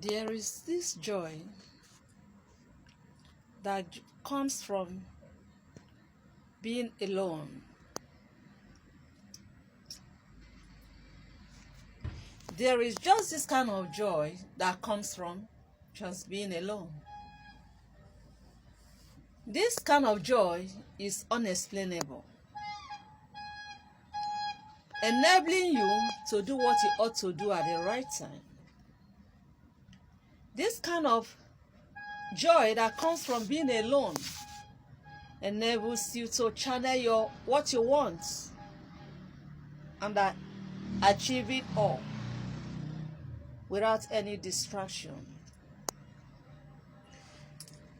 There is this joy that comes from being alone. There is just this kind of joy that comes from just being alone. This kind of joy is unexplainable, enabling you to do what you ought to do at the right time. This kind of joy that comes from being alone enables you to channel what you want and achieve it all without any distraction.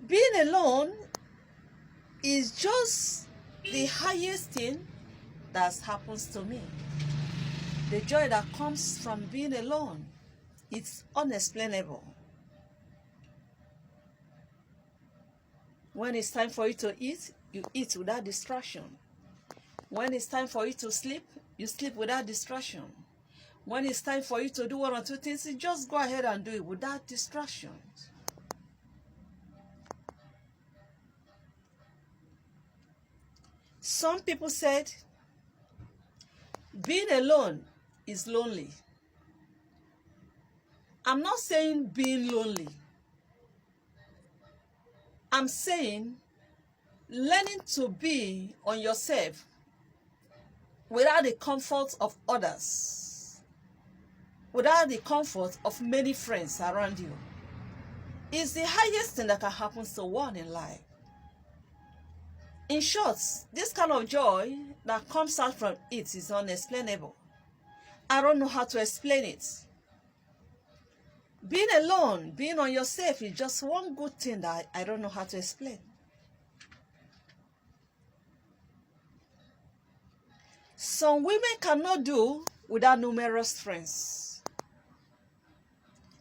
Being alone is just the highest thing that happens to me. The joy that comes from being alone, it's unexplainable. When it's time for you to eat, you eat without distraction. When it's time for you to sleep, you sleep without distraction. When it's time for you to do one or two things, you just go ahead and do it without distractions. Some people said being alone is lonely. I'm not saying being lonely. I'm saying learning to be on yourself without the comfort of others, without the comfort of many friends around you, is the highest thing that can happen to one in life. In short, this kind of joy that comes out from it is unexplainable. I don't know how to explain it. Being alone, being on yourself is just one good thing that I don't know how to explain. Some women cannot do without numerous friends.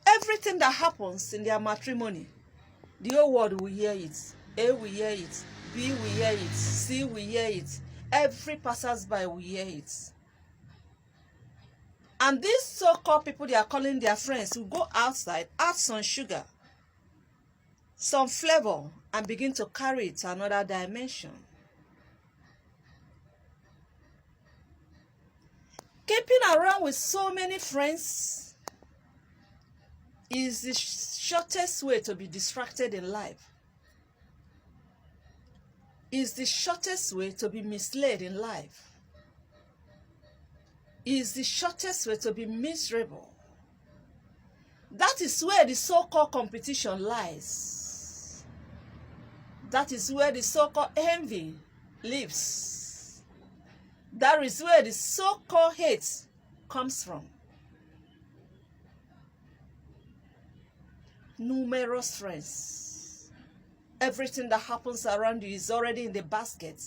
Everything that happens in their matrimony, the whole world will hear it. A will hear it. B will hear it. C will hear it. Every passersby will hear it. And these so-called people they are calling their friends will go outside, add some sugar, some flavor, and begin to carry it to another dimension. Keeping around with so many friends is the shortest way to be distracted in life. Is the shortest way to be misled in life. Is the shortest way to be miserable. That is where the so-called competition lies. That is where the so-called envy lives. That is where the so-called hate comes from. Numerous friends. Everything that happens around you is already in the basket.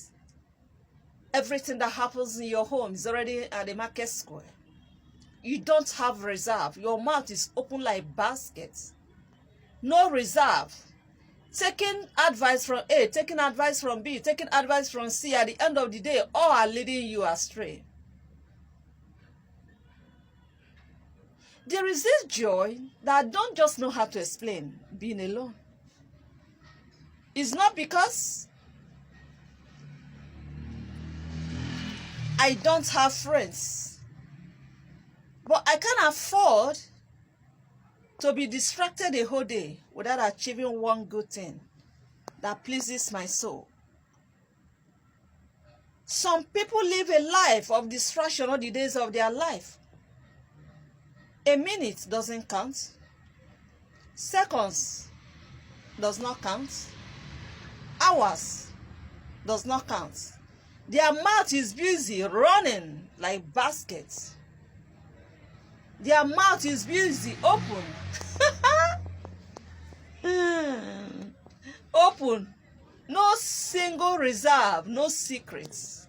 Everything that happens in your home is already at the market square. You don't have reserve. Your mouth is open like basket. No reserve. Taking advice from A, taking advice from B, taking advice from C, at the end of the day, all are leading you astray. There is this joy that I don't just know how to explain, being alone. It's not because I don't have friends, but I can't afford to be distracted the whole day without achieving one good thing that pleases my soul. Some people live a life of distraction all the days of their life. A minute doesn't count. Seconds does not count. Hours does not count. Their mouth is busy running like baskets. Their mouth is busy open. Open. No single reserve, no secrets.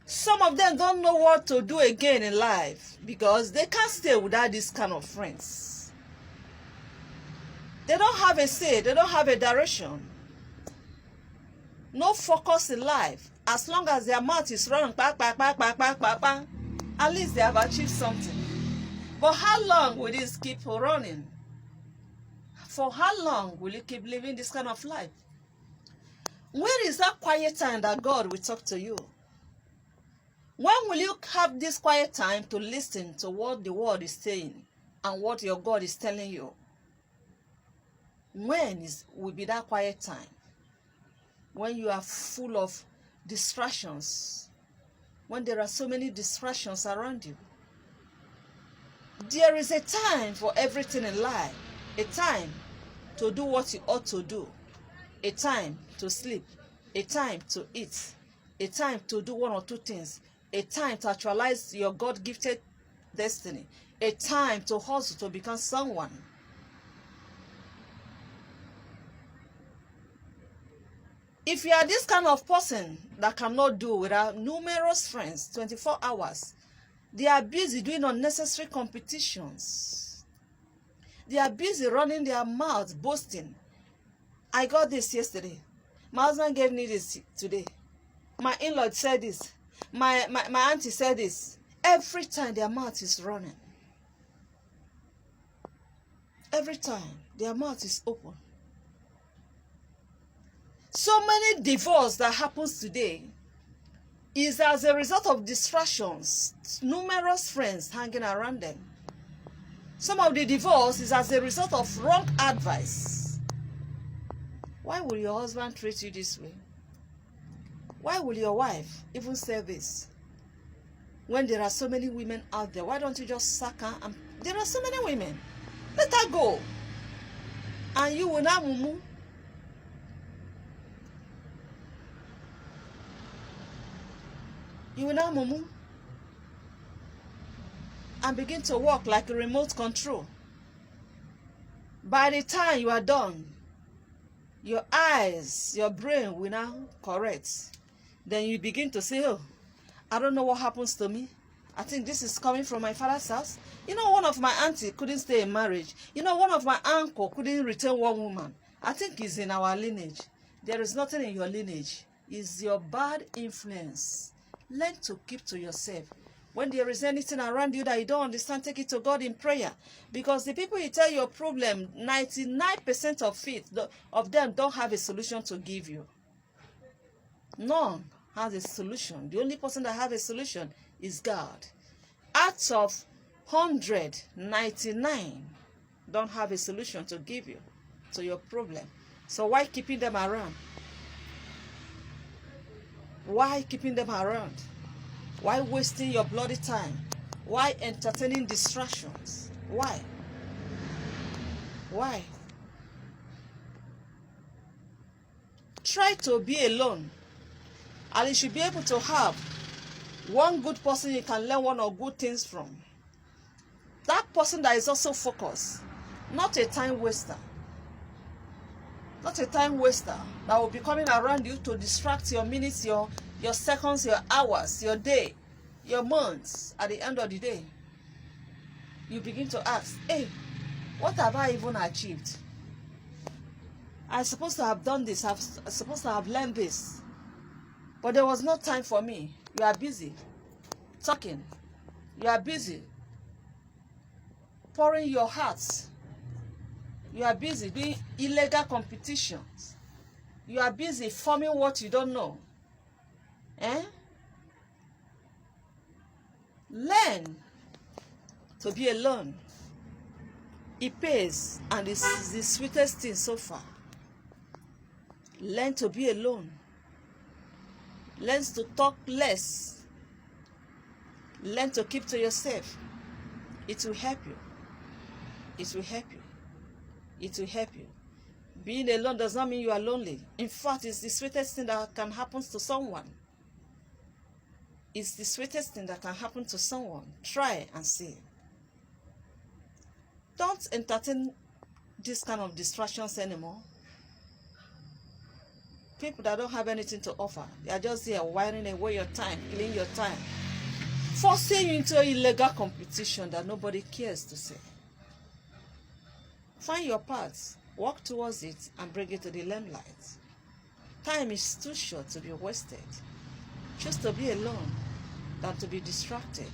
Some of them don't know what to do again in life because they can't stay without this kind of friends. They don't have a say, they don't have a direction. No focus in life. As long as their mouth is running, at least they have achieved something. But how long will this keep running? For how long will you keep living this kind of life? Where is that quiet time that God will talk to you? When will you have this quiet time to listen to what the word is saying and what your God is telling you? When will be that quiet time? When you are full of distractions. When there are so many distractions around you. There is a time for everything in life. A time to do what you ought to do. A time to sleep. A time to eat. A time to do one or two things. A time to actualize your God-gifted destiny. A time to hustle to become someone. If you are this kind of person that cannot do without numerous friends 24 hours, they are busy doing unnecessary competitions. They are busy running their mouths, boasting. I got this yesterday. My husband gave me this today. My in-law said this. My auntie said this. Every time their mouth is running. Every time their mouth is open. So many divorce that happens today is as a result of distractions, numerous friends hanging around them. Some of the divorce is as a result of wrong advice. Why will your husband treat you this way? Why will your wife even say this? When there are so many women out there, why don't you just sack her? And there are so many women. Let her go. And you will not mumu. You will now mumu and begin to walk like a remote control. By the time you are done, your eyes, your brain will now correct. Then you begin to say, oh, I don't know what happens to me. I think this is coming from my father's house. You know, one of my auntie couldn't stay in marriage. You know, one of my uncle couldn't retain one woman. I think it's in our lineage. There is nothing in your lineage. It's your bad influence. Learn to keep to yourself. When there is anything around you that you don't understand, take it to God in prayer. Because the people you tell your problem, 99% of them don't have a solution to give you. None has a solution. The only person that has a solution is God. Out of 100, 99 don't have a solution to give you to your problem. So why keeping them around? Why keeping them around? Why wasting your bloody time? Why entertaining distractions? Why? Why? Try to be alone. And you should be able to have one good person you can learn one or good things from. That person that is also focused. Not a time waster. Not a time waster that will be coming around you to distract your minutes, your seconds, your hours, your day, your months. At the end of the day, you begin to ask, hey, what have I even achieved? I'm supposed to have done this. I'm supposed to have learned this. But there was no time for me. You are busy talking. You are busy pouring your hearts. You are busy doing illegal competitions. You are busy forming what you don't know. Learn to be alone. It pays, and it's the sweetest thing so far. Learn to be alone. Learn to talk less. Learn to keep to yourself. It will help you. It will help you. It will help you. Being alone does not mean you are lonely. In fact, it's the sweetest thing that can happen to someone. It's the sweetest thing that can happen to someone. Try and see. Don't entertain this kind of distractions anymore. People that don't have anything to offer, they are just there whiling away your time, killing your time, forcing you into illegal competition that nobody cares to see. Find your path, walk towards it, and bring it to the limelight. Time is too short to be wasted. Choose to be alone than to be distracted.